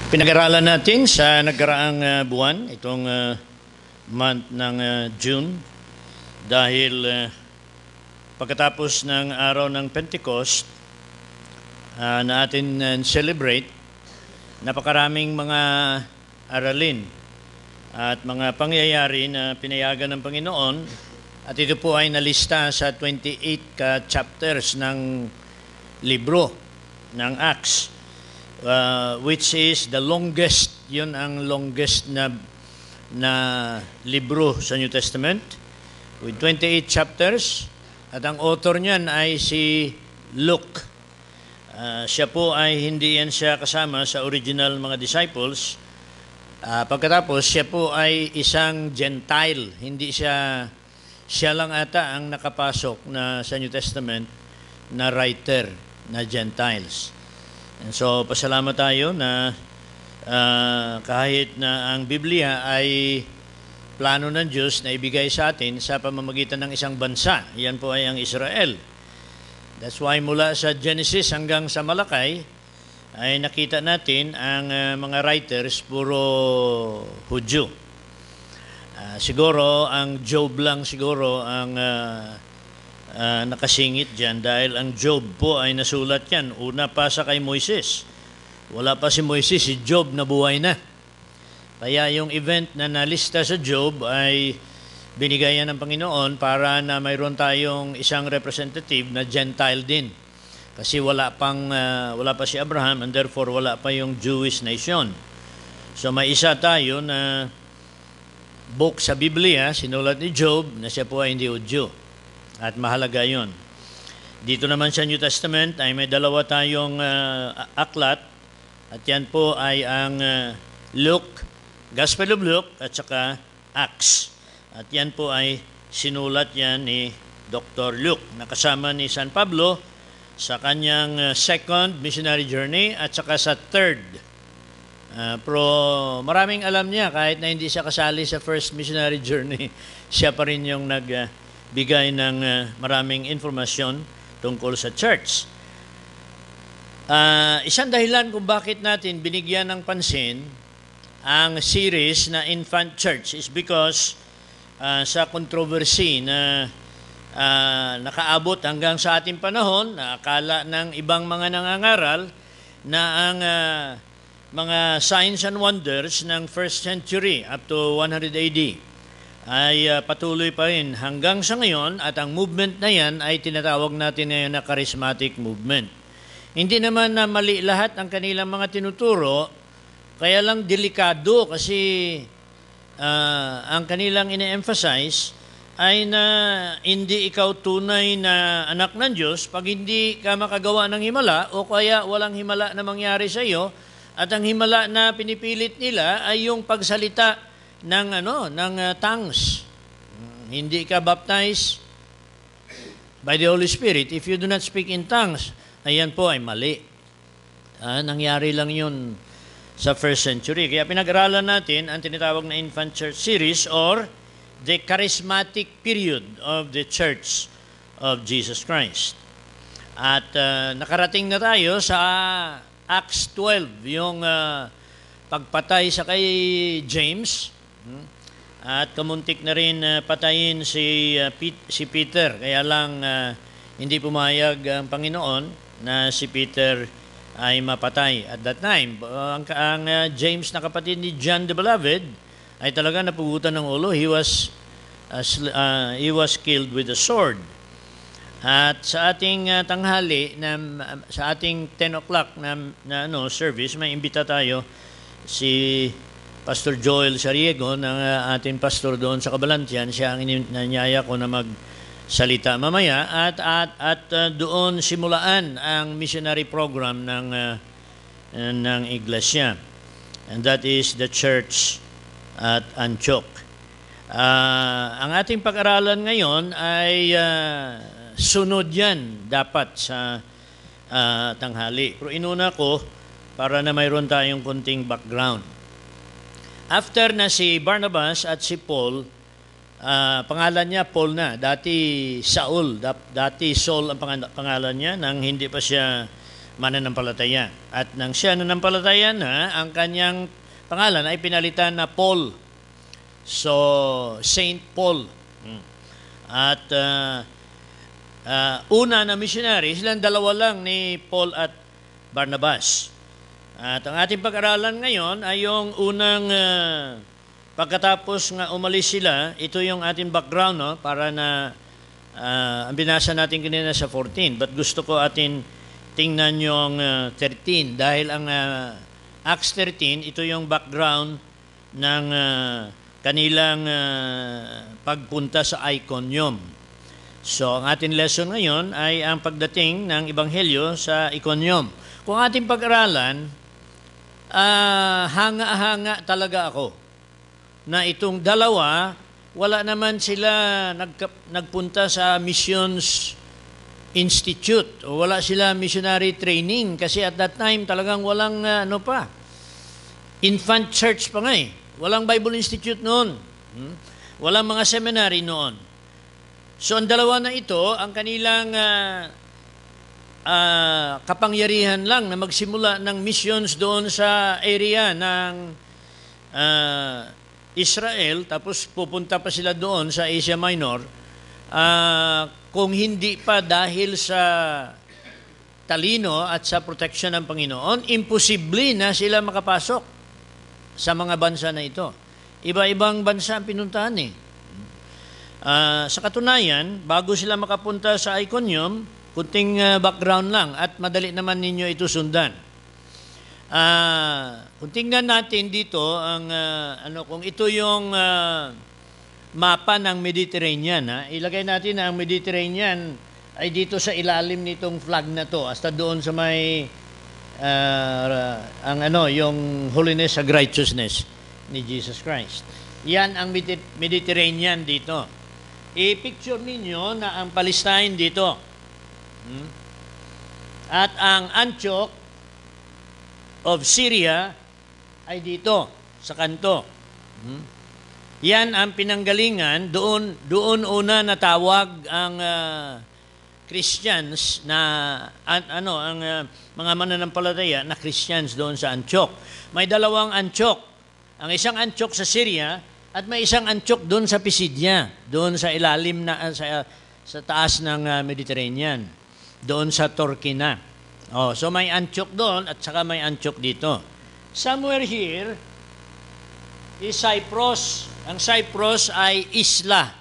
Pinag-aralan natin sa nagkaraang buwan, itong month ng June, dahil pagkatapos ng araw ng Pentecost na atin celebrate, napakaraming mga aralin at mga pangyayari na pinayagan ng Panginoon, at ito po ay nalista sa 28 chapters ng libro ng Acts. Which is the longest, yun ang longest na libro sa New Testament with 28 chapters, at ang author niyan ay si Luke. Siya po ay hindi yan siya kasama sa original mga disciples. Pagkatapos siya po ay isang Gentile, hindi siya lang ata ang nakapasok na sa New Testament na writer na Gentiles. And so, pasalamat tayo na kahit na ang Biblia ay plano ng Diyos na ibigay sa atin sa pamamagitan ng isang bansa. Yan po ay ang Israel. That's why mula sa Genesis hanggang sa Malakay ay nakita natin ang mga writers puro Hudyo. Siguro ang Job lang siguro ang nakasingit dyan, dahil ang Job po ay nasulat yan una pa sa kay Moises. Wala pa si Moises, si Job na buhay na. Kaya yung event na nalista sa Job ay binigayan ng Panginoon para na mayroon tayong isang representative na Gentile din. Kasi wala pa si Abraham, and therefore wala pa yung Jewish nation. So may isa tayo na book sa Biblia, sinulat ni Job, na siya po ay hindi Hudyo. At mahalaga yun. Dito naman sa New Testament ay may dalawa tayong aklat, at yan po ay ang Luke, Gospel of Luke, at saka Acts. At yan po ay sinulat yan ni Dr. Luke, nakasama ni San Pablo sa kanyang second missionary journey at saka sa third. Pero maraming alam niya kahit na hindi siya kasali sa first missionary journey, siya pa rin yung bigay ng maraming informasyon tungkol sa church. Isang dahilan kung bakit natin binigyan ng pansin ang series na Infant Church is because sa controversy na nakaabot hanggang sa ating panahon, na akala ng ibang mga nangangaral na ang mga signs and wonders ng first century up to 100 AD ay patuloy pa rin hanggang sa ngayon, at ang movement na yan ay tinatawag natin ngayon na charismatic movement. Hindi naman na mali lahat ang kanilang mga tinuturo, kaya lang delikado kasi ang kanilang ine-emphasize ay na hindi ikaw tunay na anak ng Diyos pag hindi ka makagawa ng himala, o kaya walang himala na mangyari sa iyo, at ang himala na pinipilit nila ay yung pagsalita ng tongues. Hindi ka baptized by the Holy Spirit if you do not speak in tongues. Ayan po ay mali. Nangyari lang yun sa first century. Kaya pinag-aralan natin ang tinatawag na Infant Church Series, or the charismatic period of the Church of Jesus Christ. At nakarating na tayo sa Acts 12, yung pagpatay sa kay James. At kamuntik na rin patayin si Peter. Kaya lang hindi pumayag ang Panginoon na si Peter ay mapatay at that time. Ang James na kapatid ni John the Beloved ay talaga napugutan ng ulo. He was killed with a sword. At sa ating tanghali, sa ating 10 o'clock na service, may imbita tayo si Pastor Joel Sariego, ng ating pastor doon sa Cabalantian. Siya ang inanyaya ko na magsalita mamaya, at doon simulaan ang missionary program ng Iglesia, and that is the church at Antioch. Ang ating pag-aralan ngayon ay sunod yan dapat sa tanghali, pero inuna ko para na mayroon tayong kunting background. After na si Barnabas at si Paul, pangalan niya Paul na, dati Saul, dati Saul ang pangalan niya nang hindi pa siya mananampalataya. At nang siya nanampalataya na, ang kanyang pangalan ay pinalitan na Paul. So, Saint Paul. At una na missionary, silang dalawa lang ni Paul at Barnabas. At ang ating pag-aralan ngayon ay yung unang pagkatapos nga umalis sila. Ito yung ating background, no? Para na ang binasa natin kanina sa 14. But gusto ko atin tingnan yung 13 dahil ang Acts 13, ito yung background ng kanilang pagpunta sa Iconium. So, ang ating lesson ngayon ay ang pagdating ng Ebanghelyo sa Iconium. Kung ating pag-aralan, hanga-hanga talaga ako na itong dalawa, wala naman sila nagpunta sa Missions Institute o wala sila missionary training kasi at that time talagang walang infant church pa nga eh. Walang Bible Institute noon. Walang mga seminary noon. So ang dalawa na ito, ang kanilang kapangyarihan lang na magsimula ng missions doon sa area ng Israel, tapos pupunta pa sila doon sa Asia Minor, kung hindi pa dahil sa talino at sa protection ng Panginoon, imposible na sila makapasok sa mga bansa na ito. Iba-ibang bansa ang pinuntahan eh. Sa katunayan, bago sila makapunta sa Iconium, kunting background lang at madali naman ninyo ito sundan. Kung tingnan natin dito ang kung ito yung mapa ng Mediterranean, ilagay natin na ang Mediterranean ay dito sa ilalim nitong flag na to, hasta doon sa may yung holiness and righteousness ni Jesus Christ. Yan ang Mediterranean dito. I-picture ninyo na ang Palestine dito. At ang Antioch of Syria ay dito, sa kanto. Yan ang pinanggalingan, doon una natawag ang Christians na, ang mga mananampalataya na Christians doon sa Antioch. May dalawang Antioch. Ang isang Antioch sa Syria at may isang Antioch doon sa Pisidia, doon sa ilalim na, sa taas ng Mediterranean. Doon sa Turkey na. So may Antioch doon at saka may Antioch dito. Somewhere here is Cyprus. Ang Cyprus ay isla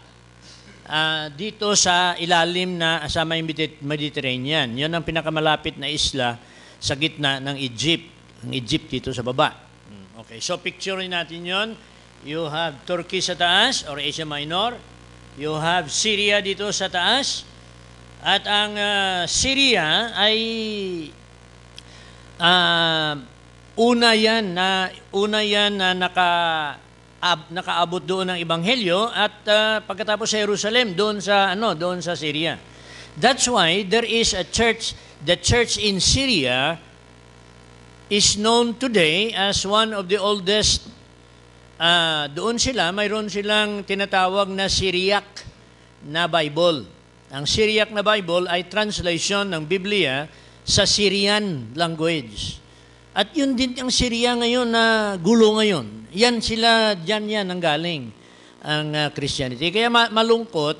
dito sa ilalim na sa may Mediterranean. Yan ang pinakamalapit na isla sa gitna ng Egypt. Ang Egypt dito sa baba. Okay, so picturein natin yon. You have Turkey sa taas or Asia Minor. You have Syria dito sa taas. At ang Syria ay una yan na nakaabot doon ng ebanghelyo at pagkatapos sa Jerusalem doon sa Syria. That's why there is a church, the church in Syria is known today as one of the oldest. Mayroon silang tinatawag na Syriac na Bible. Ang Syriac na Bible ay translation ng Biblia sa Syrian language. At yun din ang Syria ngayon na gulo ngayon. Diyan ang galing ang Christianity. Kaya malungkot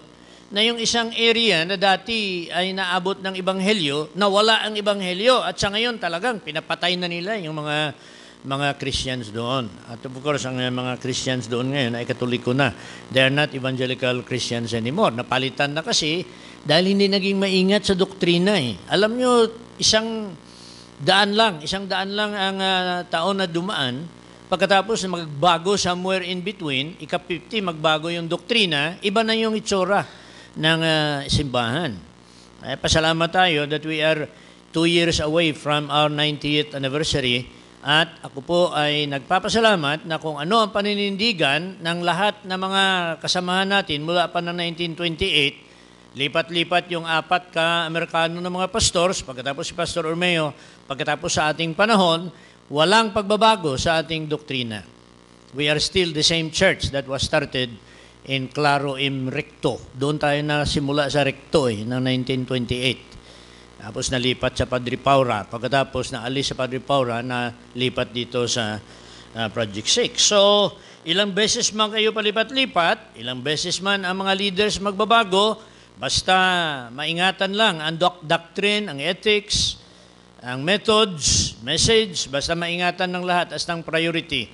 na yung isang area na dati ay naabot ng ebanghelyo, nawala ang ebanghelyo at sa ngayon talagang pinapatay na nila yung mga Christians doon. At of course, ang mga Christians doon ngayon ay Katoliko na. They are not evangelical Christians anymore. Napalitan na kasi dahil hindi naging maingat sa doktrina eh. Alam nyo, isang daan lang ang taon na dumaan. Pagkatapos magbago somewhere in between, ika-50 magbago yung doktrina, iba na yung itsura ng simbahan. Pasalamat tayo that we are 2 years away from our 90th anniversary. At ako po ay nagpapasalamat na kung ano ang paninindigan ng lahat ng mga kasamahan natin mula pa ng 1928, lipat-lipat yung 4 ka-Amerikano ng mga pastors, pagkatapos si Pastor Ormeo, pagkatapos sa ating panahon, walang pagbabago sa ating doktrina. We are still the same church that was started in Claro im Recto. Doon tayo na simula sa Recto ng 1928. Tapos nalipat sa Padre Paura. Pagkatapos naalis sa Padre Paura, nalipat dito sa Project 6. So, ilang beses man kayo palipat-lipat, ilang beses man ang mga leaders magbabago, basta maingatan lang ang doctrine, ang ethics, ang methods, message, basta maingatan ng lahat as ng priority,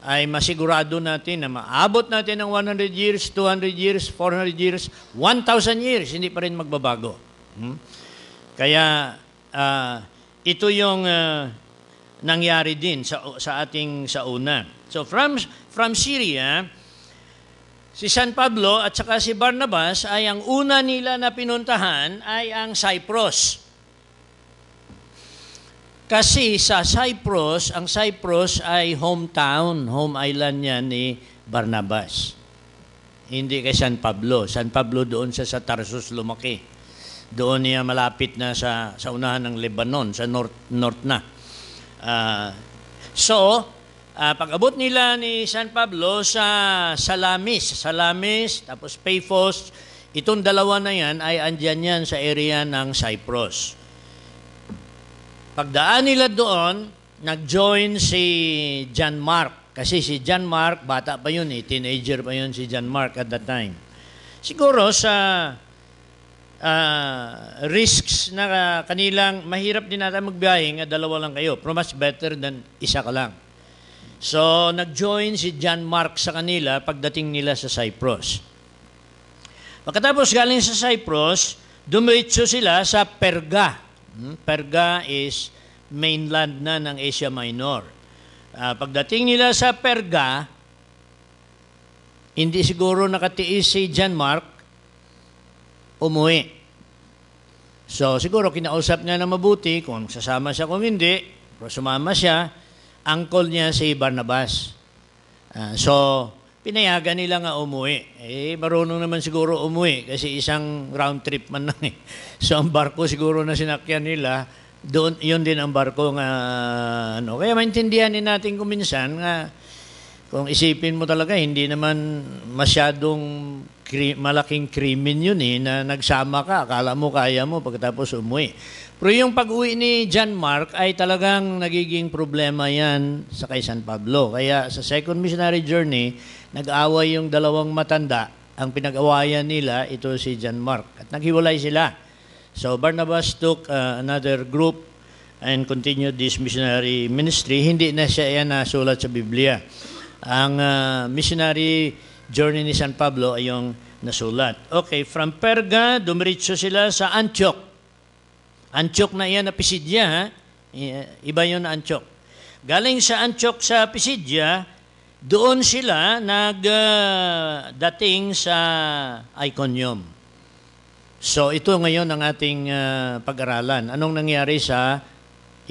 ay masigurado natin na maabot natin ng 100 years, 200 years, 400 years, 1,000 years, hindi pa rin magbabago. Kaya ito yung nangyari din sa ating sa una. So from Syria, si San Pablo at saka si Barnabas ay ang una nila na pinuntahan ay ang Cyprus. Kasi sa Cyprus, ang Cyprus ay hometown, home island niya ni Barnabas. Hindi kay San Pablo. San Pablo doon sa Tarsus lumaki. Doon niya malapit na sa unahan ng Lebanon, sa north na. Pag-abot nila ni San Pablo sa Salamis, tapos Paphos, itong dalawa na yan ay andyan yan sa area ng Cyprus. Pagdaan nila doon, nag-join si John Mark. Kasi si John Mark, bata pa yun teenager pa yun si John Mark at that time. Siguro sa risks na kanilang mahirap din natin magbiyahe nga dalawa lang kayo. Pero much better than isa ka lang. So, nag-join si John Mark sa kanila pagdating nila sa Cyprus. Pagkatapos galing sa Cyprus, dumiretso sila sa Perga. Perga is mainland na ng Asia Minor. Pagdating nila sa Perga, hindi siguro nakatiis si John Mark, umuwi. So, siguro kinausap niya na mabuti kung sasama siya kung hindi, pero sumama siya, uncle niya si Barnabas. So, pinayagan nila nga umuwi. Marunong naman siguro umuwi kasi isang round trip man lang So, ang barko siguro na sinakyan nila, doon, yun din ang barko nga, Kaya maintindihan din natin kung minsan nga, kung isipin mo talaga, hindi naman masyadong malaking krimen yun na nagsama ka, akala mo kaya mo pagkatapos umuwi. Pero yung pag-uwi ni John Mark ay talagang nagiging problema yan sa kay San Pablo. Kaya sa second missionary journey, nag-away yung dalawang matanda. Ang pinag-awayan nila, ito si John Mark. At naghiwalay sila. So Barnabas took another group and continued this missionary ministry. Hindi na siya yan nasulat sa Biblia. Ang missionary journey ni San Pablo ay yung nasulat. Okay, from Perga, dumiretso sila sa Antioch. Antioch na iyan na Pisidya, iba yun na Antioch. Galing sa Antioch sa Pisidya, doon sila nagdating sa Iconium. So ito ngayon ang ating pag-aralan. Anong nangyari sa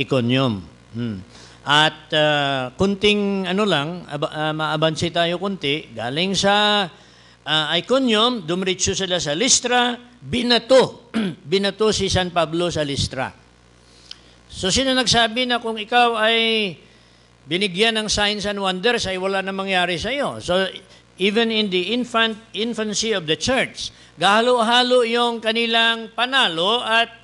Iconium? At kunting maabansi tayo kunti, galing sa Iconium, dumiretso sila sa Listra, binato si San Pablo sa Listra. So sino nagsabi na kung ikaw ay binigyan ng signs and wonders ay wala na mangyari sa iyo? So even in the infancy of the church, gahalo-halo yung kanilang panalo at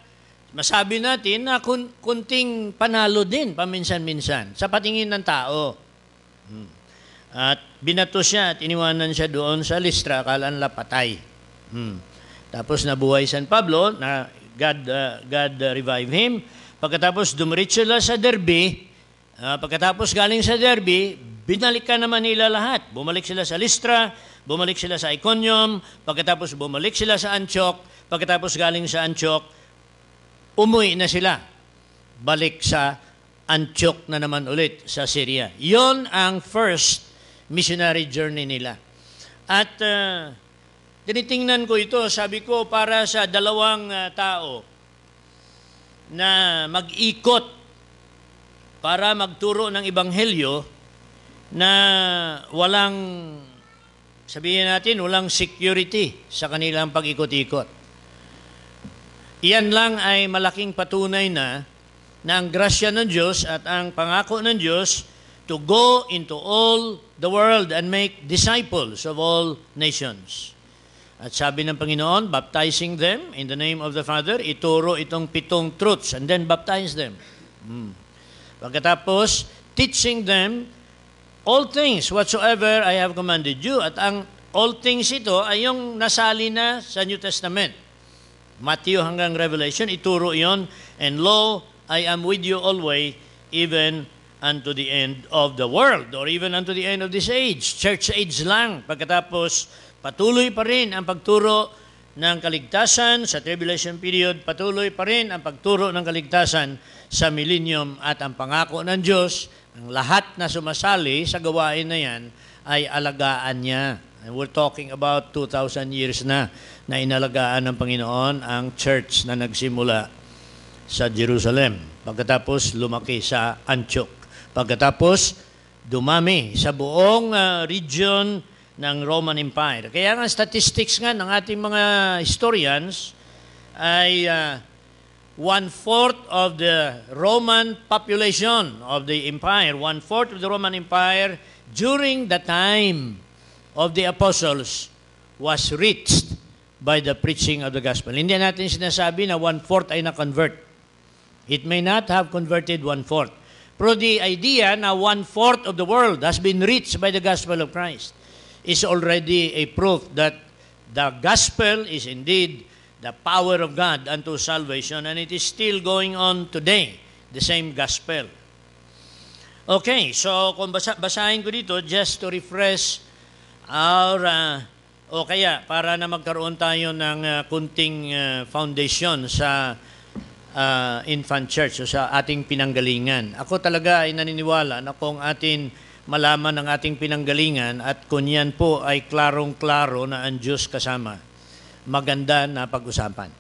masabi natin na kunting panalo din paminsan-minsan sa patingin ng tao. At binato siya at iniwanan siya doon sa Listra, akala nila patay. Tapos nabuhay San Pablo, na God revived him. Pagkatapos dumiretso sila sa Derbe, pagkatapos galing sa Derbe, binalikan naman nila lahat. Bumalik sila sa Listra, bumalik sila sa Iconium, pagkatapos bumalik sila sa Antioch, pagkatapos galing sa Antioch, umuwi na sila. Balik sa Antioch na naman ulit sa Syria. Yon ang first missionary journey nila. At tinitingnan ko ito, sabi ko, para sa dalawang tao na mag-ikot para magturo ng ebanghelyo na walang, sabihin natin, walang security sa kanilang pag-ikot-ikot. Iyan lang ay malaking patunay na ang grasya ng Diyos at ang pangako ng Diyos to go into all the world and make disciples of all nations. At sabi ng Panginoon, baptizing them in the name of the Father, ituro itong 7 truths and then baptize them. Pagkatapos, teaching them all things whatsoever I have commanded you. At ang all things ito ay yung nasali na sa New Testament. Matthew hanggang Revelation, ituro yon. And lo, I am with you always, even unto the end of the world, or even unto the end of this age. Church age lang. Pagkatapos, patuloy pa rin ang pagturo ng kaligtasan sa tribulation period, patuloy pa rin ang pagturo ng kaligtasan sa millennium, at ang pangako ng Diyos, ang lahat na sumasali sa gawain na yan ay alagaan niya. And we're talking about 2,000 years na inalagaan ng Panginoon ang church na nagsimula sa Jerusalem. Pagkatapos lumaki sa Antioch. Pagkatapos dumami sa buong region ng Roman Empire. Kaya nga statistics nga ng ating mga historians ay 1/4 of the Roman population of the empire, 1/4 of the Roman Empire during the time of the apostles was reached by the preaching of the gospel. Hindi natin sinasabi na 1/4 ay na-convert. It may not have converted 1/4. Pero the idea na 1/4 of the world has been reached by the gospel of Christ is already a proof that the gospel is indeed the power of God unto salvation, and it is still going on today, the same gospel. Okay, so kung basahin ko dito just to refresh our, o kaya para na magkaroon tayo ng kunting foundation sa infant church o sa ating pinanggalingan. Ako talaga ay naniniwala na kung atin malaman ang ating pinanggalingan at kung yan po ay klarong-klaro na ang Diyos kasama, maganda na pag-usapan.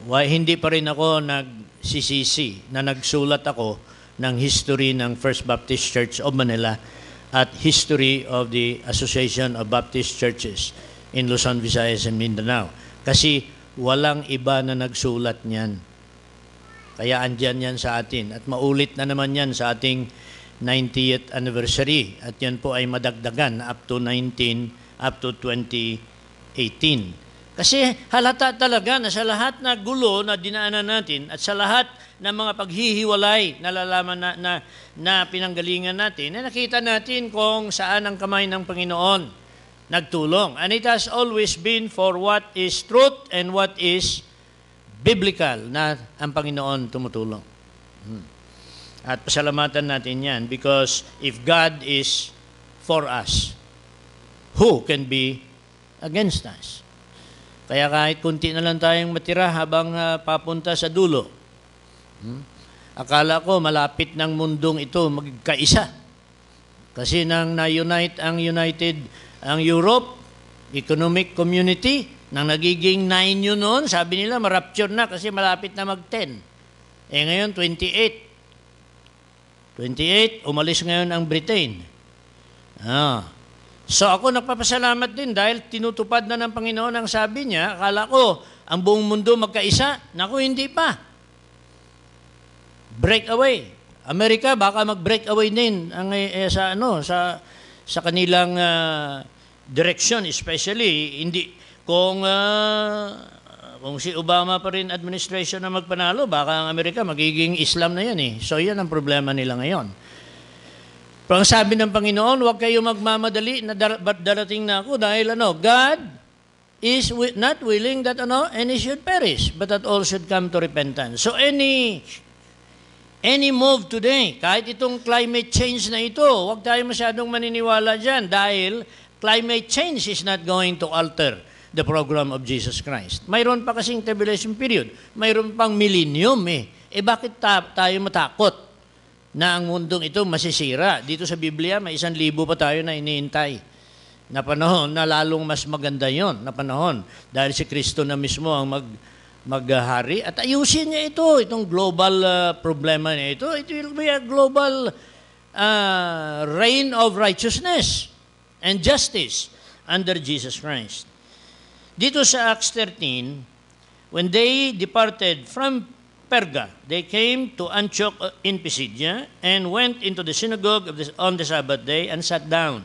Hindi pa rin ako nagsisisi na nagsulat ako ng history ng First Baptist Church of Manila at history of the Association of Baptist Churches in Luzon, Visayas, and Mindanao. Kasi walang iba na nagsulat niyan. Kaya andyan yan sa atin. At maulit na naman yan sa ating 90th anniversary. At yan po ay madagdagan up to 2018. Kasi halata talaga na sa lahat na gulo na dinaanan natin at sa lahat ng mga paghihiwalay na nalalaman na pinanggalingan natin, na nakita natin kung saan ang kamay ng Panginoon nagtulong. And it has always been for what is truth and what is biblical na ang Panginoon tumutulong. At pasalamatan natin yan because if God is for us, who can be against us? Kaya kahit kunti na lang tayong matira habang papunta sa dulo, akala ko malapit ng mundong ito magkaisa. Kasi nang na-unite ang Europe Economic Community, nang nagiging 9 yun noon, sabi nila ma-rapture na kasi malapit na mag-10. Ngayon 28, umalis ngayon ang Britain. So ako nagpapasalamat din dahil tinutupad na ng Panginoon ang sabi niya. Akala ko ang buong mundo magkaisa. Naku, hindi pa. Break away. Amerika baka mag-break away din ang sa kanilang direction, especially hindi kung si Obama pa rin administration na magpanalo, baka ang Amerika magiging Islam na yan eh. So yan ang problema nila ngayon. Pero ang sabi ng Panginoon, huwag kayo magmamadali na darating na ako dahil God is not willing that any should perish, but that all should come to repentance. So any move today, kahit itong climate change na ito, huwag tayo masyadong maniniwala dyan dahil climate change is not going to alter the program of Jesus Christ. Mayroon pa kasing tribulation period. Mayroon pang millennium eh. Bakit tayo matakot na ang mundong ito masisira? Dito sa Biblia, may 1,000 pa tayo na iniintay na panahon na lalong mas maganda yon na panahon dahil si Kristo na mismo ang maghari at ayusin niya itong global problema niya ito. It will be a global reign of righteousness and justice under Jesus Christ. Dito sa Acts 13, when they departed from Perga, they came to Antioch in Pisidia and went into the synagogue on the Sabbath day and sat down.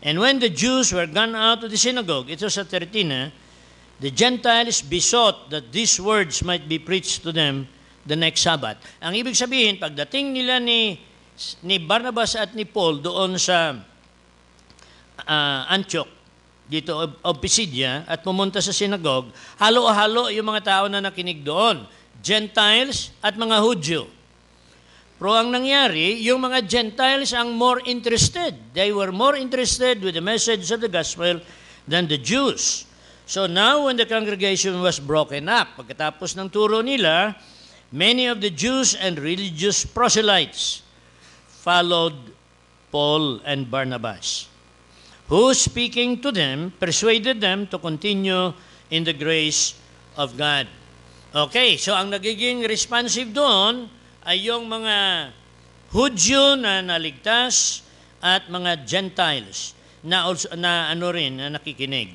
And when the Jews were gone out of the synagogue, ito sa 13, the Gentiles besought that these words might be preached to them the next Sabbath. Ang ibig sabihin, pagdating nila ni Barnabas at ni Paul doon sa Antioch, dito of Pisidia, at pumunta sa synagogue, halo-halo yung mga tao na nakinig doon, Gentiles at mga Hudyo. Pero ang nangyari, yung mga Gentiles ang more interested. They were more interested with the message of the gospel than the Jews. So now when the congregation was broken up, pagkatapos ng turo nila, many of the Jews and religious proselytes followed Paul and Barnabas, who, speaking to them, persuaded them to continue in the grace of God. Okay, so ang nagiging responsive doon ay yung mga Hudyo na naligtas at mga Gentiles na nakikinig.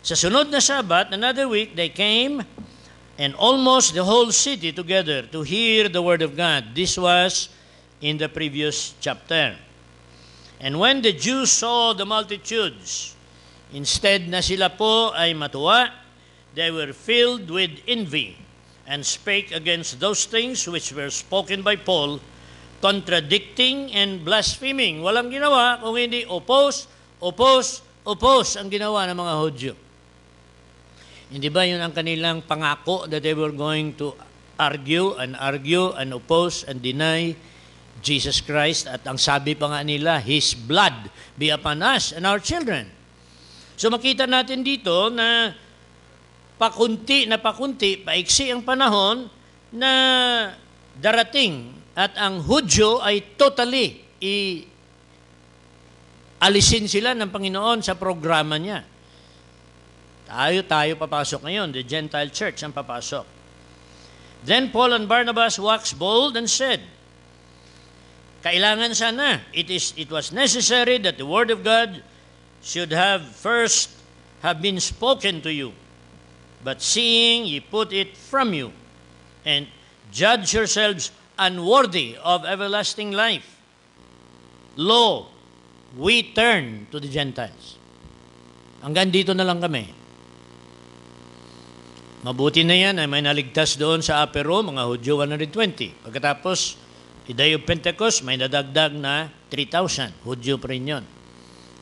Sa sunod na Sabbath, another week, they came and almost the whole city together to hear the word of God. This was in the previous chapter. And when the Jews saw the multitudes, instead na sila po ay matuwa, they were filled with envy and spake against those things which were spoken by Paul, contradicting and blaspheming. Walang ginawa kung hindi oppose ang ginawa ng mga Hudyo. Hindi ba yun ang kanilang pangako that they were going to argue and oppose and deny Jesus Christ? At ang sabi pa nga nila, His blood be upon us and our children. So makita natin dito na pakunti, paiksi ang panahon na darating at ang Hudyo ay totally alisin sila ng Panginoon sa programa niya. Tayo papasok ngayon. The Gentile church ang papasok. Then Paul and Barnabas waxed bold and said, kailangan sana, it was necessary that the word of God should first have been spoken to you. But seeing ye put it from you, and judge yourselves unworthy of everlasting life, lo, we turn to the Gentiles. Hanggang dito na lang kami. Mabuti na yan ay may naligtas doon sa upper room, mga Hudyo 120. Pagkatapos, Day of Pentecost, may nadagdag na 3,000. Hudyo pa rin yun.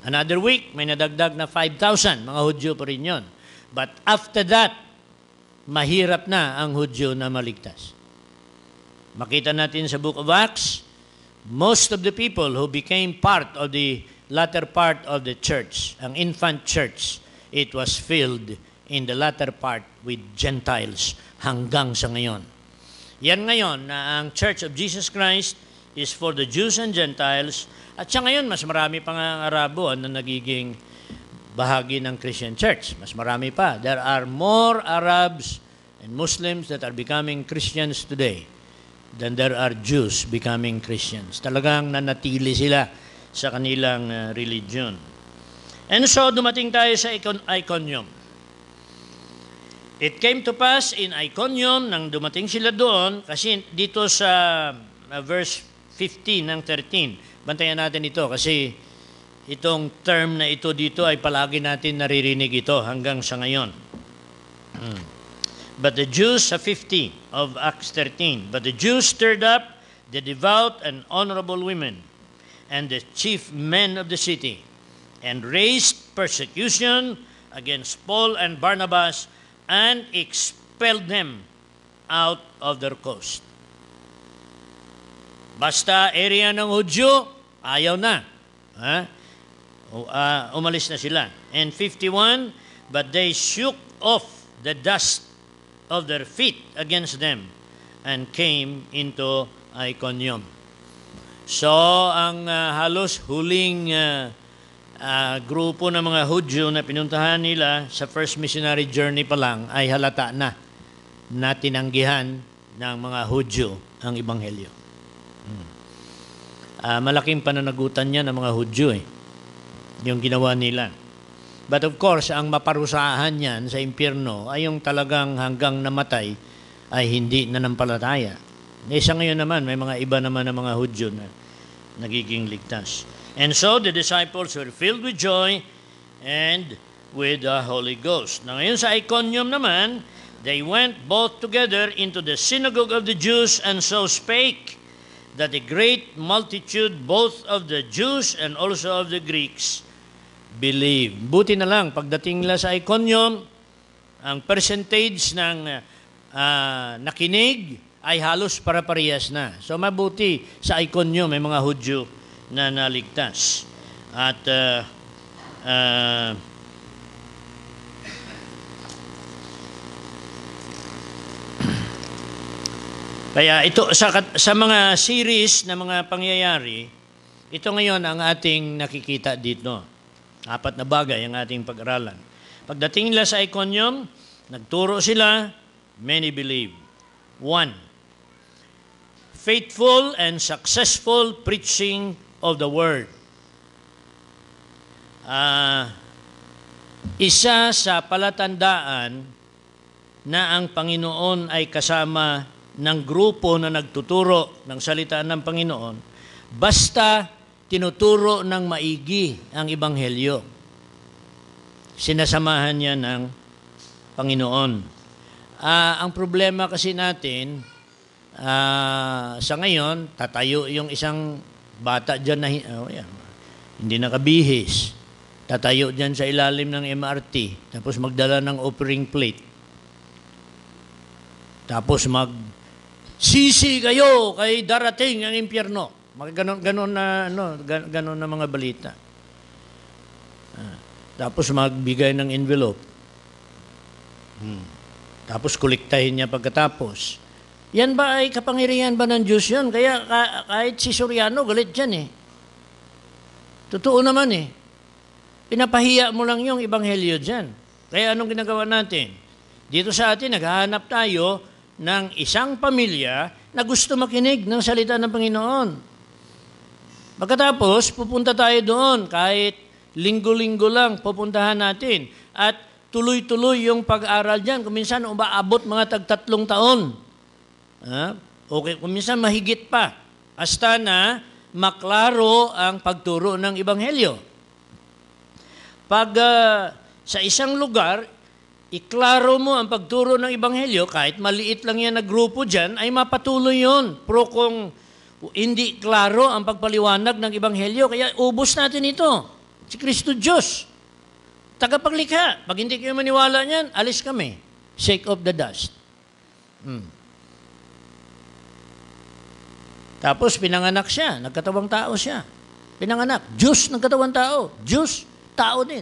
Another week, may nadagdag na 5,000. Mga Hudyo pa rin yun. But after that, mahirap na ang Hudyo na maligtas. Makita natin sa Book of Acts, most of the people who became part of the latter part of the church, ang infant church, it was filled in the latter part with Gentiles hanggang sa ngayon. Yan ngayon na ang Church of Jesus Christ is for the Jews and Gentiles, at siya ngayon mas marami pang Arabo na nagiging bahagi ng Christian church. Mas marami pa. There are more Arabs and Muslims that are becoming Christians today than there are Jews becoming Christians. Talagang nanatili sila sa kanilang religion. And so, dumating tayo sa Iconium. It came to pass in Iconium, nang dumating sila doon, kasi dito sa verse 15 ng 13, bantayan natin ito kasi itong term na ito dito ay palagi natin naririnig ito hanggang sa ngayon. But the Jews, sa 50 of Acts 13, but the Jews stirred up the devout and honorable women and the chief men of the city and raised persecution against Paul and Barnabas and expelled them out of their coast. Basta area ng Hudyo, ayaw na. Umalis na sila. And 51, but they shook off the dust of their feet against them and came into Iconium. So, ang halos huling grupo ng mga Hudyo na pinuntahan nila sa first missionary journey pa lang ay halata na tinanggihan ng mga Hudyo ang Ebanghelyo. Malaking pananagutan niya ng mga Hudyo yung ginawa nila. But of course, ang maparusahan niyan sa impyerno ay yung talagang hanggang namatay ay hindi nanampalataya. Sa ngayon naman, may mga iba naman ng mga Hudyo na nagiging ligtas. And so the disciples were filled with joy and with the Holy Ghost. Now ngayon sa Iconium naman, they went both together into the synagogue of the Jews and so spake that a great multitude both of the Jews and also of the Greeks believed. Buti na lang, pagdating nila sa Iconium, ang percentage ng nakinig ay halos para-parehas na. So mabuti sa Iconium may mga Hudyo na naligtas. At kaya ito sa mga series na mga pangyayari, ito ngayon ang ating nakikita dito. 4 na bagay ang ating pag-aralan. Pagdating nila sa Iconium, nagturo sila, many believe. 1. Faithful and successful preaching of the Word. Isa sa palatandaan na ang Panginoon ay kasama ng grupo na nagtuturo ng salita ng Panginoon, basta tinuturo ng maigi ang Ebanghelyo. Sinasamahan niya ng Panginoon. Ang problema kasi natin, sa ngayon, tatayo yung isang bata dyan na hindi nakabihis. Tatayo dyan sa ilalim ng MRT, tapos magdala ng offering plate. Tapos sisi kayo kay darating ang impyerno. Ganon na mga balita. Tapos magbigay ng envelope. Tapos kolektahin niya pagkatapos. Yan ba ay kapangyarihan ba ng Diyos yun? Kaya kahit si Soriano, galit dyan eh. Totoo naman eh. Pinapahiya mo lang yung Ebanghelyo dyan. Kaya anong ginagawa natin? Dito sa atin, naghahanap tayo ng isang pamilya na gusto makinig ng salita ng Panginoon. Pagkatapos, pupunta tayo doon kahit linggo-linggo lang pupuntahan natin at tuloy-tuloy yung pag-aral dyan. Kung minsan umaabot mga 3 taon. Okay, kung minsan mahigit pa. Hasta na maklaro ang pagturo ng Ebanghelyo. Pag sa isang lugar, iklaro mo ang pagturo ng Ebanghelyo, kahit maliit lang yan na grupo dyan, ay mapatuloy yun. Pero kung hindi klaro ang pagpaliwanag ng Ebanghelyo, kaya ubos natin ito. Si Kristo Diyos. Tagapaglikha. Pag hindi kayo maniwala niyan, alis kami. Shake off the dust. Tapos pinanganak siya. Nagkatawang tao siya. Pinanganak. Diyos nagkatawang tao. Diyos, tao din.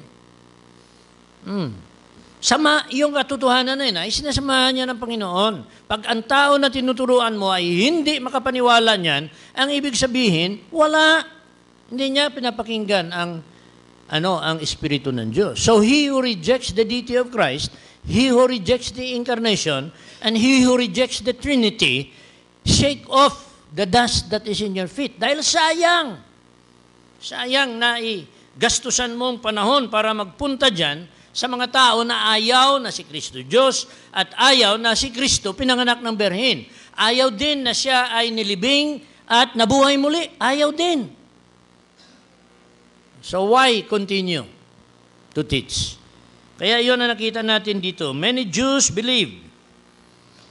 Sama yung katotohanan na yun ay sinasamahan niya ng Panginoon. Pag ang tao na tinuturuan mo ay hindi makapaniwala niyan, ang ibig sabihin, wala. Hindi niya pinapakinggan ang Espiritu ng Diyos. So he who rejects the deity of Christ, he who rejects the incarnation, and he who rejects the Trinity, shake off the dust that is in your feet. Dahil sayang. Sayang na gastusan mong panahon para magpunta dyan sa mga tao na ayaw na si Kristo Diyos at ayaw na si Kristo pinanganak ng berhin. Ayaw din na siya ay nilibing at nabuhay muli. Ayaw din. So why continue to teach? Kaya yun ang nakita natin dito. Many Jews believe.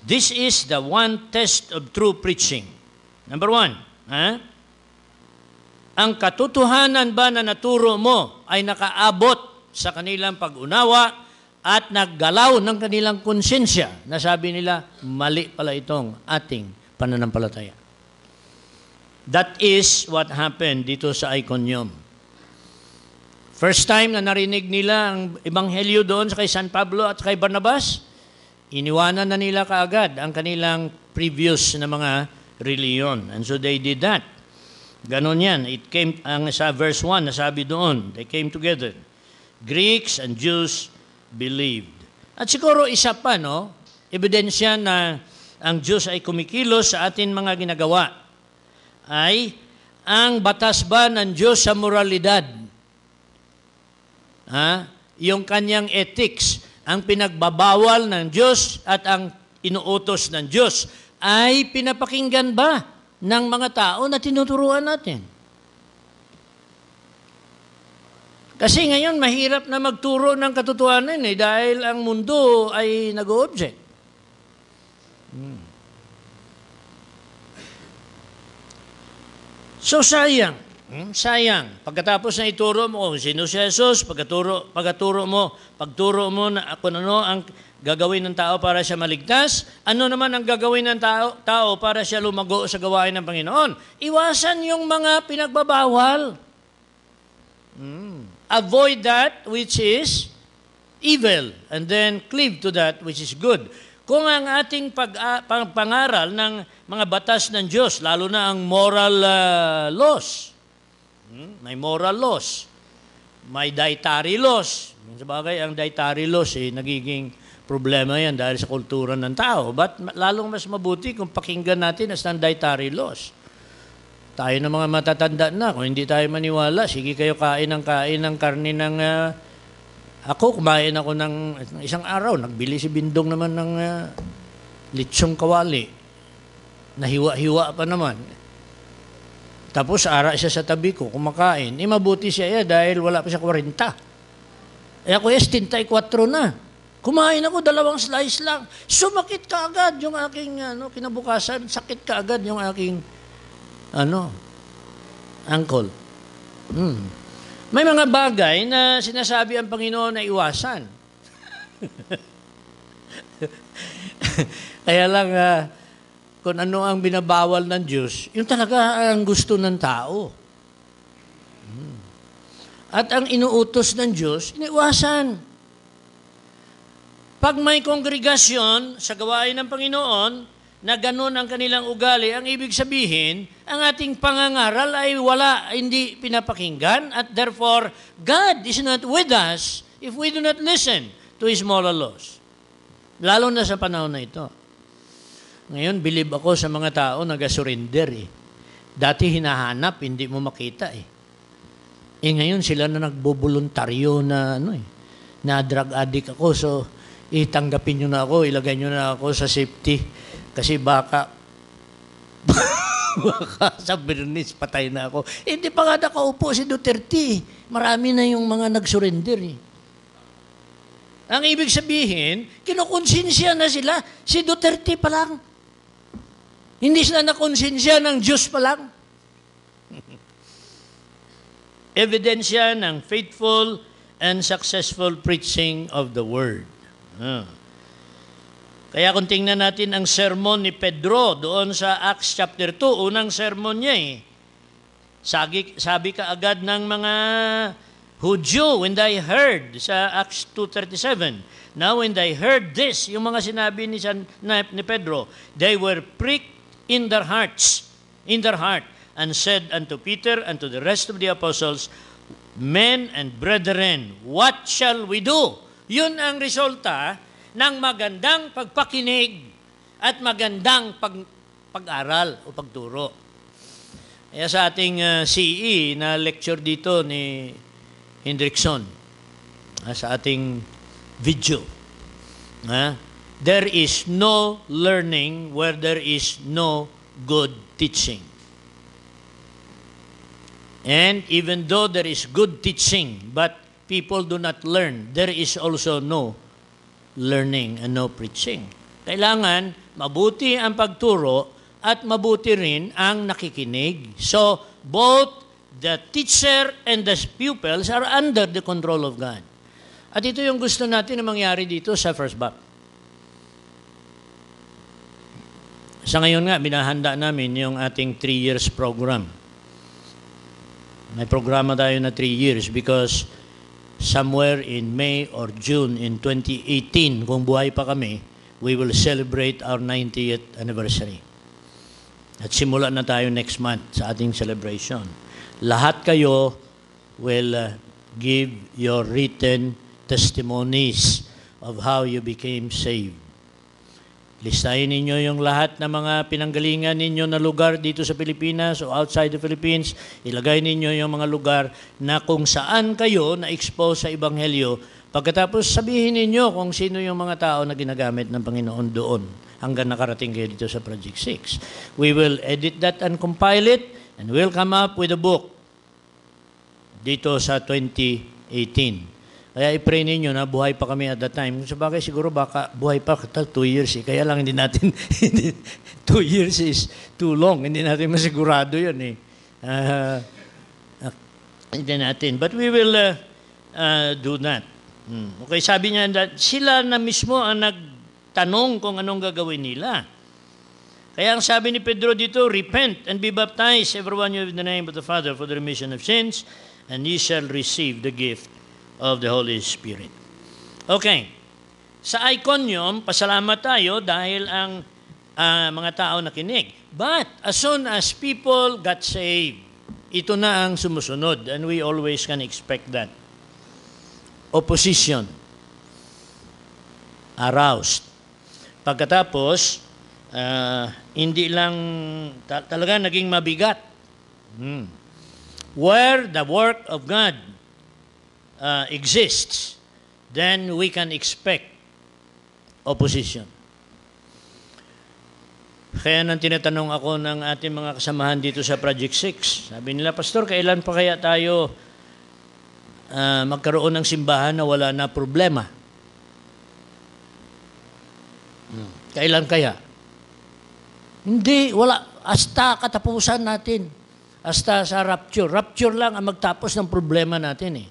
This is the one test of true preaching. Number 1, ang katotohanan ba na naturo mo ay nakaabot sa kanilang pag-unawa at naggalaw ng kanilang konsensya na sabi nila, mali pala itong ating pananampalataya. That is what happened dito sa Iconium. First time na narinig nila ang Ebanghelyo doon sa kay San Pablo at kay Barnabas, iniwanan na nila kaagad ang kanilang previous na mga reliyon. And so they did that. Ganon yan. It came, sa verse 1, nasabi doon, they came together. Greeks and Jews believed. At siguro isa pa, ebidensya na ang Diyos ay kumikilos sa atin mga ginagawa, ay ang batas ba ng Diyos sa moralidad. Yung kanyang ethics, ang pinagbabawal ng Diyos at ang inuutos ng Diyos, ay pinapakinggan ba ng mga tao na tinuturuan natin? Kasi ngayon, mahirap na magturo ng katotohanan dahil ang mundo ay nag-o-object. So, sayang. Sayang. Pagkatapos na ituro mo kung sino si Jesus, pagturo mo na kung ano ang gagawin ng tao para siya maligtas, ano naman ang gagawin ng tao para siya lumago sa gawain ng Panginoon. Iwasan yung mga pinagbabawal. Avoid that which is evil and then cleave to that which is good. Kung ang ating pangaral ng mga batas ng Diyos, lalo na ang moral laws, may moral laws, may dietary laws. Sabagay, ang dietary laws nagiging problema yan dahil sa kultura ng tao. But lalong mas mabuti kung pakinggan natin as ng dietary laws. Tayo na mga matatanda na, kung hindi tayo maniwala, sige kayo kain ng karne ng... Ako, kumain ako ng isang araw, nagbili si Bindong naman ng litsong kawali. Nahiwa-hiwa pa naman. Tapos ara siya sa tabi ko, kumakain. Mabuti siya dahil wala pa siya 40. Ako 74 na. Kumain ako 2 slice lang. Sumakit ka agad yung aking kinabukasan. Sakit ka agad yung aking ankle. May mga bagay na sinasabi ang Panginoon na iwasan. Kaya lang, kung ano ang binabawal ng Diyos, yun talaga ang gusto ng tao. At ang inuutos ng Diyos, iniwasan. Pag may kongregasyon sa gawain ng Panginoon, na ganun ang kanilang ugali, ang ibig sabihin, ang ating pangangaral ay hindi pinapakinggan, at therefore, God is not with us if we do not listen to His moral laws. Lalo na sa panahon na ito. Ngayon, believe ako sa mga tao nag-surrender. Dati hinahanap, hindi mo makita. Ngayon, sila na nagboboluntaryo na, na drug addict ako, so itanggapin nyo na ako, ilagay nyo na ako sa safety. Kasi baka sa Bernice, patay na ako. Hindi pa nga nakaupo si Duterte. Marami na yung mga nag-surrender. Ang ibig sabihin, kinukonsensya na sila. Si Duterte pa lang. Hindi sila nakonsensya ng Diyos pa lang. Ebidensya ng faithful and successful preaching of the Word. Kaya kung tingnan natin ang sermon ni Pedro doon sa Acts chapter 2, unang sermon niya sabi ka agad ng mga Hudyo when they heard sa Acts 2:37. Now when they heard this, yung mga sinabi ni Pedro, they were pricked in their heart, and said unto Peter and to the rest of the apostles, Men and brethren, what shall we do? Yun ang resulta ng magandang pagpakinig at magandang pag-aral o pagturo. Kaya sa ating CE na lecture dito ni Hendrickson, sa ating video, there is no learning where there is no good teaching. And even though there is good teaching, but people do not learn, there is also no learning and no preaching. Kailangan mabuti ang pagturo at mabuti rin ang nakikinig. So, both the teacher and the pupils are under the control of God. At ito yung gusto natin na mangyari dito sa First Baptist. Sa ngayon nga, binahanda namin yung ating 3 years program. May programa tayo na 3 years because somewhere in May or June in 2018, kung buhay pa kami, we will celebrate our 90th anniversary. At simula na tayo next month sa ating celebration. Lahat kayo will give your written testimonies of how you became saved. Listahin ninyo yung lahat ng mga pinanggalingan ninyo na lugar dito sa Pilipinas o outside the Philippines. Ilagay ninyo yung mga lugar na kung saan kayo na-expose sa Ebanghelyo. Pagkatapos sabihin ninyo kung sino yung mga tao na ginagamit ng Panginoon doon hanggang nakarating kayo dito sa Project 6. We will edit that and compile it and we'll come up with a book dito sa 2018. 18. Kaya i-pray ninyo na buhay pa kami at that time. Sa bagay, siguro baka buhay pa 2 years. Kaya lang hindi natin, 2 years is too long. Hindi natin masigurado yun eh. Hindi natin. But we will do that. Okay, sabi niya, sila na mismo ang nagtanong kung anong gagawin nila. Kaya ang sabi ni Pedro dito, repent and be baptized, everyone you in the name of the Father for the remission of sins, and ye shall receive the gift of the Holy Spirit. Okay. Sa Iconium, pasalamat tayo dahil ang mga tao nakinig. But as soon as people got saved, ito na ang sumusunod, and we always can expect that. Opposition. Aroused. Pagkatapos, hindi lang talaga naging mabigat. Where the work of God exists, then we can expect opposition. Kaya nang tinatanong ako ng ating mga kasamahan dito sa Project 6, sabi nila, Pastor, kailan pa kaya tayo magkaroon ng simbahan na wala na problema? Kailan kaya? Hindi, wala. Hasta katapusan natin. Hasta sa rapture. Rapture lang ang magtapos ng problema natin eh.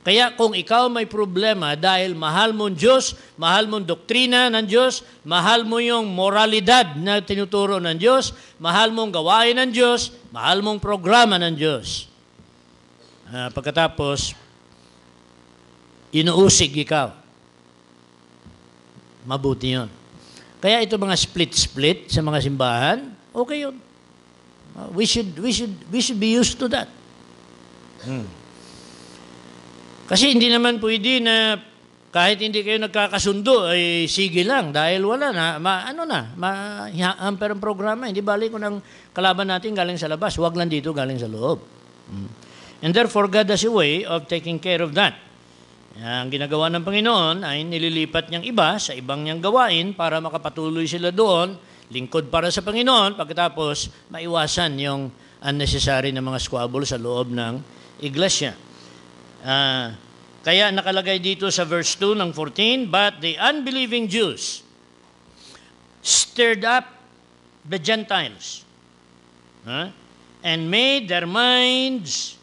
Kaya kung ikaw may problema dahil mahal mong Diyos, mahal mong doktrina ng Diyos, mahal mo yung moralidad na tinuturo ng Diyos, mahal mong gawain ng Diyos, mahal mong programa ng Diyos. Pagkatapos, inuusig ikaw. Mabuti yun. Kaya ito mga split-split sa mga simbahan, okay yun. We should be used to that. Kasi hindi naman pwede na kahit hindi kayo nagkakasundo, ay sige lang dahil wala na, hamper ang programa. Hindi balik ko ng kalaban natin galing sa labas, wag lang dito galing sa loob. And therefore, God has a way of taking care of that. Ang ginagawa ng Panginoon ay nililipat niyang iba sa ibang niyang gawain para makapatuloy sila doon, lingkod para sa Panginoon, pagkatapos maiwasan yung unnecessary na mga squabble sa loob ng iglesia. Kaya nakalagay dito sa verse 2 ng 14, but the unbelieving Jews stirred up the Gentiles and made their minds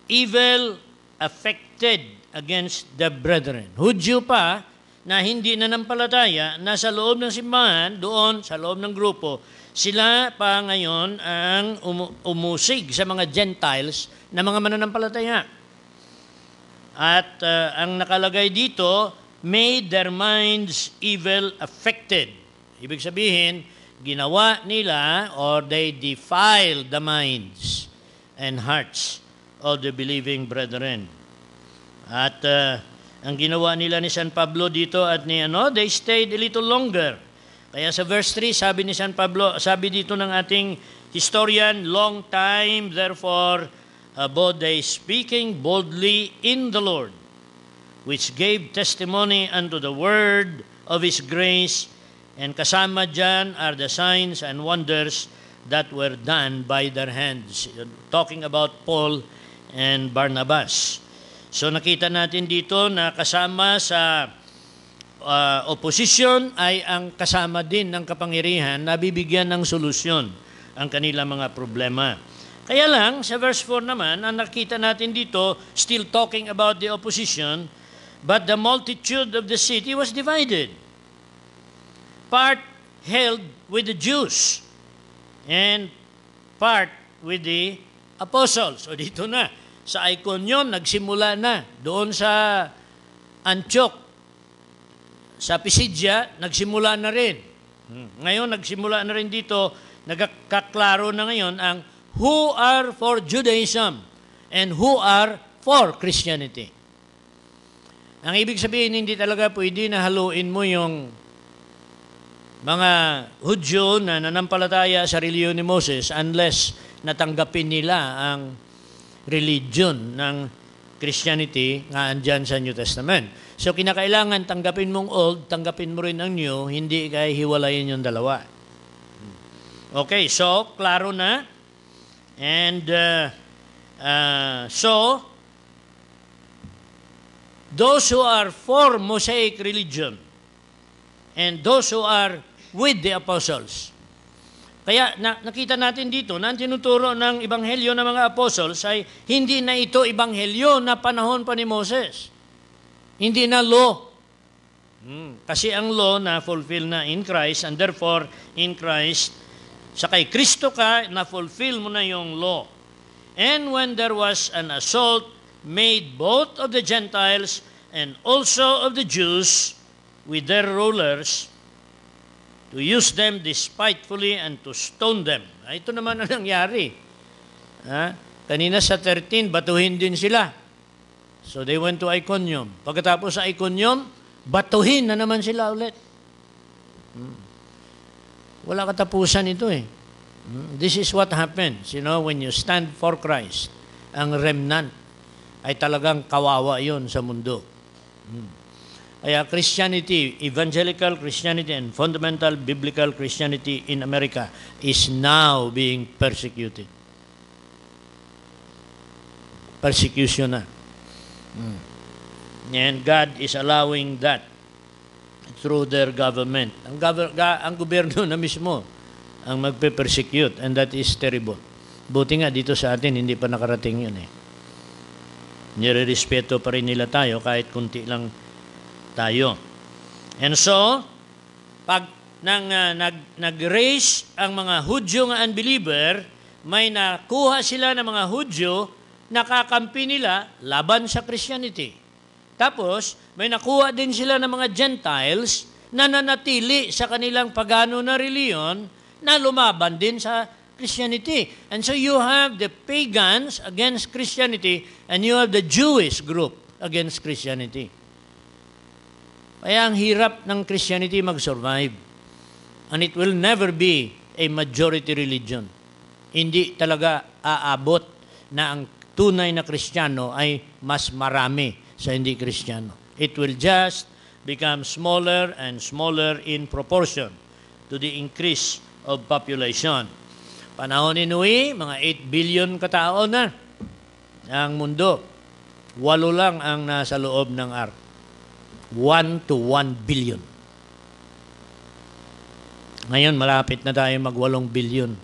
evil affected against the brethren. Hudyo pa na hindi nanampalataya, nasa loob ng simbahan, doon sa loob ng grupo, sila pa ngayon ang umusig sa mga Gentiles na mga mananampalataya. At ang nakalagay dito, made their minds evil affected. Ibig sabihin, ginawa nila or they defiled the minds and hearts of the believing brethren. At ang ginawa nila ni San Pablo dito at they stayed a little longer. Kaya sa verse 3, sabi ni San Pablo, sabi dito ng ating historian, long time, therefore, both they speaking boldly in the Lord, which gave testimony unto the word of His grace, and kasama dyan are the signs and wonders that were done by their hands. Talking about Paul and Barnabas. So nakita natin dito na kasama sa opposition ay ang kasama din ng kapangyarihan na bibigyan ng solusyon ang kanilang mga problema. Kaya lang, sa verse 4 naman, ang nakita natin dito, still talking about the opposition, but the multitude of the city was divided. Part held with the Jews and part with the apostles. O dito na. Sa Iconium, nagsimula na. Doon sa Antioch, sa Pisidia, nagsimula na rin. Ngayon, nagsimula na rin dito, nagkaklaro na ngayon ang who are for Judaism and who are for Christianity. Ang ibig sabihin, hindi talaga pwede na haluin mo yung mga Hudyo na nanampalataya sa reliyon ni Moses unless natanggapin nila ang religion ng Christianity nga andyan sa New Testament. So, kinakailangan tanggapin mong old, tanggapin mo rin ang new, hindi kaya hiwalayin yung dalawa. Okay, so, klaro na. And so, those who are for Mosaic religion and those who are with the apostles. Kaya nakita natin dito na ang tinuturo ng ebanghelyo ng mga apostles ay hindi na ito ebanghelyo na panahon pa ni Moses. Hindi na law. Kasi ang law na fulfill na in Christ, and therefore in Christ, sa kay Kristo ka, na-fulfill mo na yung law. And when there was an assault made both of the Gentiles and also of the Jews with their rulers, to use them despitefully and to stone them. Ito naman ang nangyari. Kanina sa 13, batuhin din sila. So they went to Iconium. Pagkatapos sa Iconium, batuhin na naman sila ulit. Wala katapusan ito eh. This is what happens, when you stand for Christ. Ang remnant ay talagang kawawa yon sa mundo. Kaya Christianity, evangelical Christianity and fundamental biblical Christianity in America is now being persecuted. Persecution na. And God is allowing that through their government. Ang gobyerno na mismo ang magpe-persecute, and that is terrible. Buti nga dito sa atin, hindi pa nakarating yun eh. Nire-respeto pa rin nila tayo kahit kunti lang tayo. And so, pag nag-raise ang mga Hudyo nga unbeliever, may nakuha sila ng mga Hudyo, nakakampi nila laban sa Christianity. Tapos, may nakuha din sila ng mga Gentiles na nanatili sa kanilang pagano na reliyon na lumaban din sa Christianity. And so you have the pagans against Christianity and you have the Jewish group against Christianity. Kaya ang hirap ng Christianity mag-survive. And it will never be a majority religion. Hindi talaga aabot na ang tunay na Kristiyano ay mas marami sa hindi Kristiyano. It will just become smaller and smaller in proportion to the increase of population. Panahon ni Noe, mga 8 billion katao na ang mundo. 8 lang ang nasa loob ng ark. 1 to 1 billion. Ngayon, malapit na tayo mag-8 billion.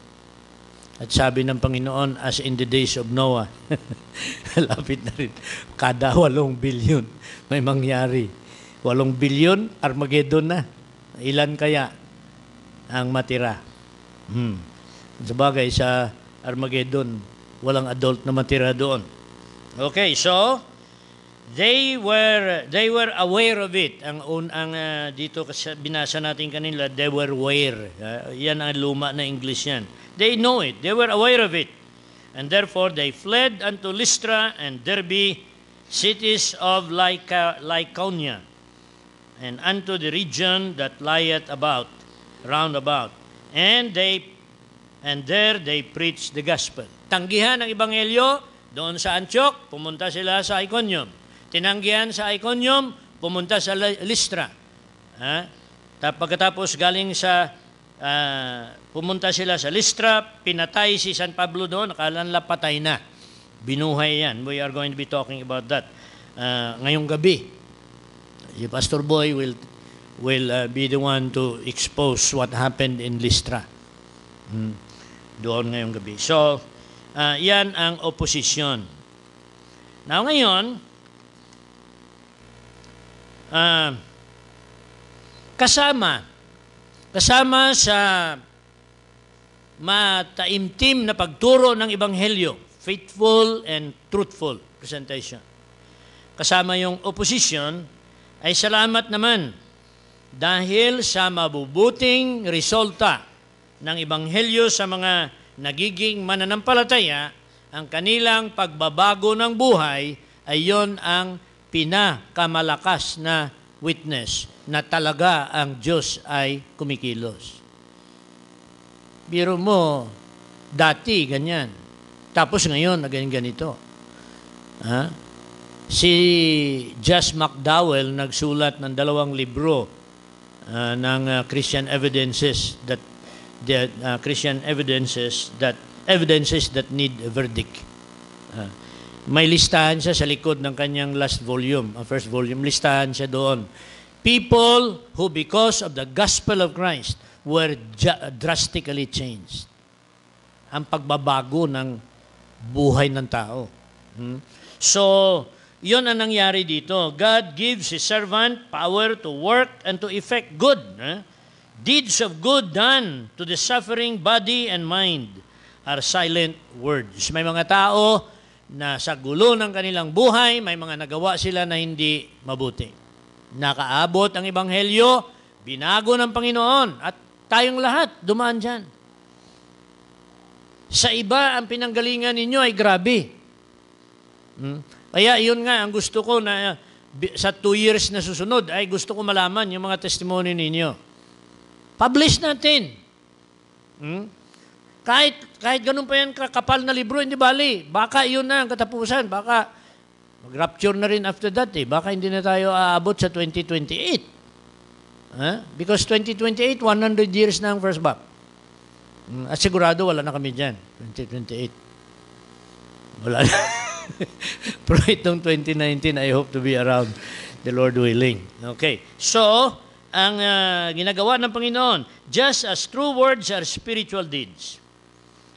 At sabi ng Panginoon, as in the days of Noah, malapit na rin. Kada 8 billion may mangyari. 8 billion, Armageddon na. Ilan kaya ang matira? Sabagay, sa Armageddon, walang adult na matira doon. Okay, so they were aware of it. Dito kasi binasa natin kanila, they were aware. Yan ang luma na English yan. They know it. They were aware of it. And therefore they fled unto Lystra and Derbe, cities of Lycaonia, and unto the region that lieth round about. And there they preached the gospel. Tanggihan ang ebanghelyo doon sa Antioch, pumunta sila sa Iconium. Tinanggihan sa Iconium, pumunta sa Lystra. Pagkatapos galing sa pumunta sila sa Lystra, pinatay si San Pablo doon, akala nila patay na. Binuhay yan. We are going to be talking about that ngayong gabi. Si Pastor Boy will be the one to expose what happened in Lystra. Doon ngayong gabi. So, yan ang opposition. Now ngayon, kasama sa mataimtim na pagturo ng Ebanghelyo, faithful and truthful presentation. Kasama yung opposition, ay salamat naman dahil sa mabubuting resulta ng Ebanghelyo sa mga nagiging mananampalataya, ang kanilang pagbabago ng buhay ay yon ang pinakamalakas na witness na talaga ang Diyos ay kumikilos. Biro mo, dati ganyan. Tapos ngayon, ganito. Si Josh McDowell nagsulat ng 2 libro ng Christian evidences that evidences that need a verdict. May listahan siya sa likod ng kanyang last volume, ang first volume, listahan siya doon. People who because of the gospel of Christ were drastically changed. Ang pagbabago ng buhay ng tao. So, yun ang nangyari dito. God gives His servant power to work and to effect good. Deeds of good done to the suffering body and mind are silent words. May mga tao na sa gulo ng kanilang buhay, may mga nagawa sila na hindi mabuti. Nakaabot ang Ebanghelyo, binago ng Panginoon, at tayong lahat dumaan dyan. Sa iba, ang pinanggalingan ninyo ay grabe. Kaya yun nga, ang gusto ko na sa 2 years na susunod, ay gusto ko malaman yung mga testimony ninyo. Publish natin. Kahit ganun pa yan kakapal na libro, hindi bali. Baka yun na ang katapusan. Baka mag-rapture na rin after that. Baka hindi na tayo aabot sa 2028. Because 2028, 100 years na ang first bap. At sigurado wala na kami dyan. 2028. Wala na. Pero itong 2019, I hope to be around, the Lord willing. Okay. So, ang ginagawa ng Panginoon, just as true words are spiritual deeds.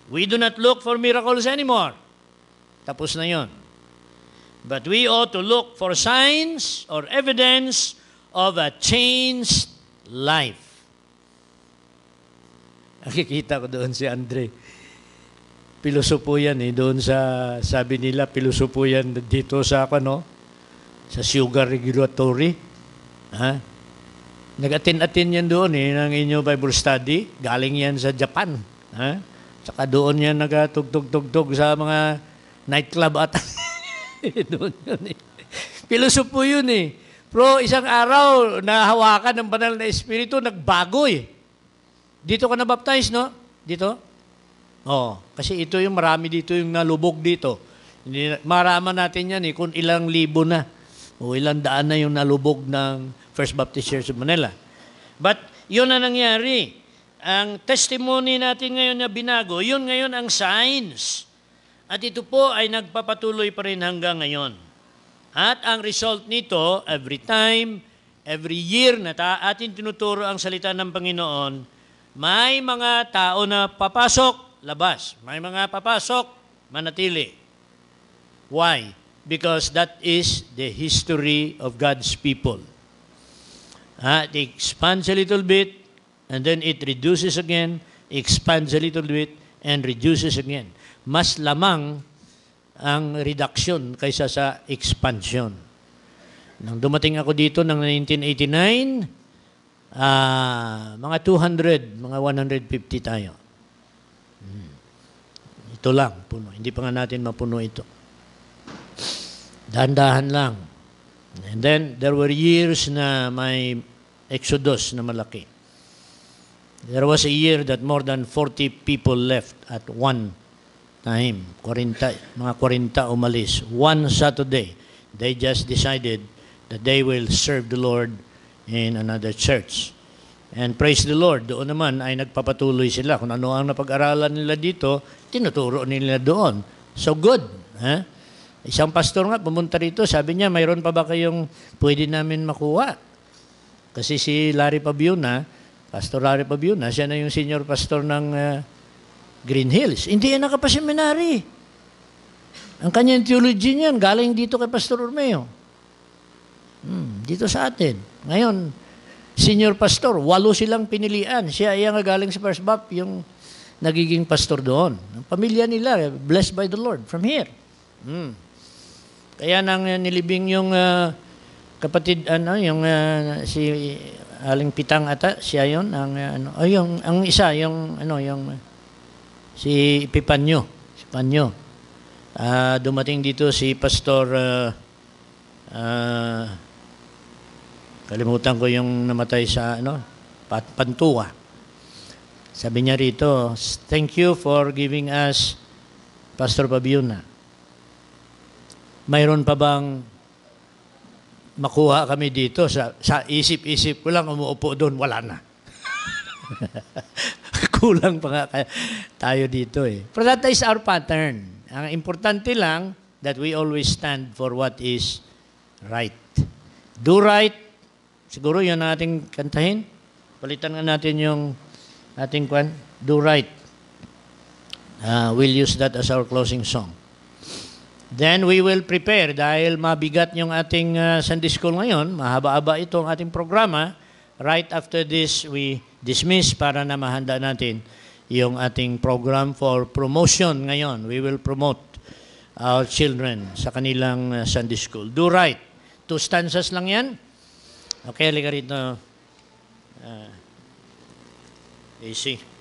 We do not look for miracles anymore. Tapos na yon. But we ought to look for signs or evidence of a changed life. Nakikita ko doon si Andre. Pilosopo yan doon sa, sabi nila, pilosopo yan dito sa, sa sugar regulatory. Nag-attend yan doon ng inyong Bible study. Galing yan sa Japan. Saka doon yan nagatugtog-tugtog sa mga nightclub at doon yun Pilosopo yun Pero isang araw, nahawakan ng banal na espiritu, nagbago Dito ka na-baptize, no? Dito? Kasi ito yung marami dito yung nalubog dito. Maraman natin yan kung ilang libo na o ilang daan na yung nalubog ng First Baptist Church of Manila. But yun na nangyari. Ang testimony natin ngayon na binago, yun ngayon ang signs. At ito po ay nagpapatuloy pa rin hanggang ngayon. At ang result nito, every time, every year na atin tinuturo ang salita ng Panginoon, may mga tao na papasok, labas. May mga papasok, manatili. Why? Because that is the history of God's people. It expands a little bit, and then it reduces again, expands a little bit, and reduces again. Mas lamang ang reduction kaysa sa expansion. Nang dumating ako dito ng 1989, mga 200, mga 150 tayo. Ito lang, puno. Hindi pa nga natin mapuno ito. Dahan-dahan lang. And then, there were years na may exodus na malaki. There was a year that more than 40 people left at one time. Mga 40 umalis. One Saturday, they just decided that they will serve the Lord in another church. And praise the Lord, doon naman ay nagpapatuloy sila. Kung ano ang napag-aralan nila dito, tinuturo nila doon. So good. Isang pastor nga, pumunta rito, sabi niya, mayroon pa ba kayong pwede namin makuha? Kasi si Larry Pabiuna, Pastor Larry Pabiuna, siya na yung senior pastor ng Green Hills. Hindi yan nakapaseminary. Ang kanyang theology niyan, galing dito kay Pastor Urmeo. Dito sa atin. Ngayon, senior pastor, 8 silang pinilian. Siya ay nga galing sa First Bap, yung nagiging pastor doon. Ang pamilya nila, blessed by the Lord from here. Kaya nang nilibing yung kapatid, si Aling Pitang ata, siya yun, ang isa, si Epipanyo. Si Panyo. Dumating dito si Pastor, kalimutan ko yung namatay sa, Pantua. Sabi niya rito, thank you for giving us Pastor Pabiuna. Mayroon pa bang makuha kami dito? Sa isip-isip ko lang, umuupo doon, wala na. Kulang pa nga tayo dito But that is our pattern. Ang importante lang, that we always stand for what is right. Do right. Siguro yun ang ating kantahin. Palitan nga natin yung ating kwan. Do right. We'll use that as our closing song. Then we will prepare dahil mabigat yung ating Sunday School ngayon. Mahaba-haba itong ating programa. Right after this, we dismiss para na mahanda natin yung ating program for promotion ngayon. We will promote our children sa kanilang Sunday School. Do right. 2 stanzas lang yan. Okay, halika rito. AC.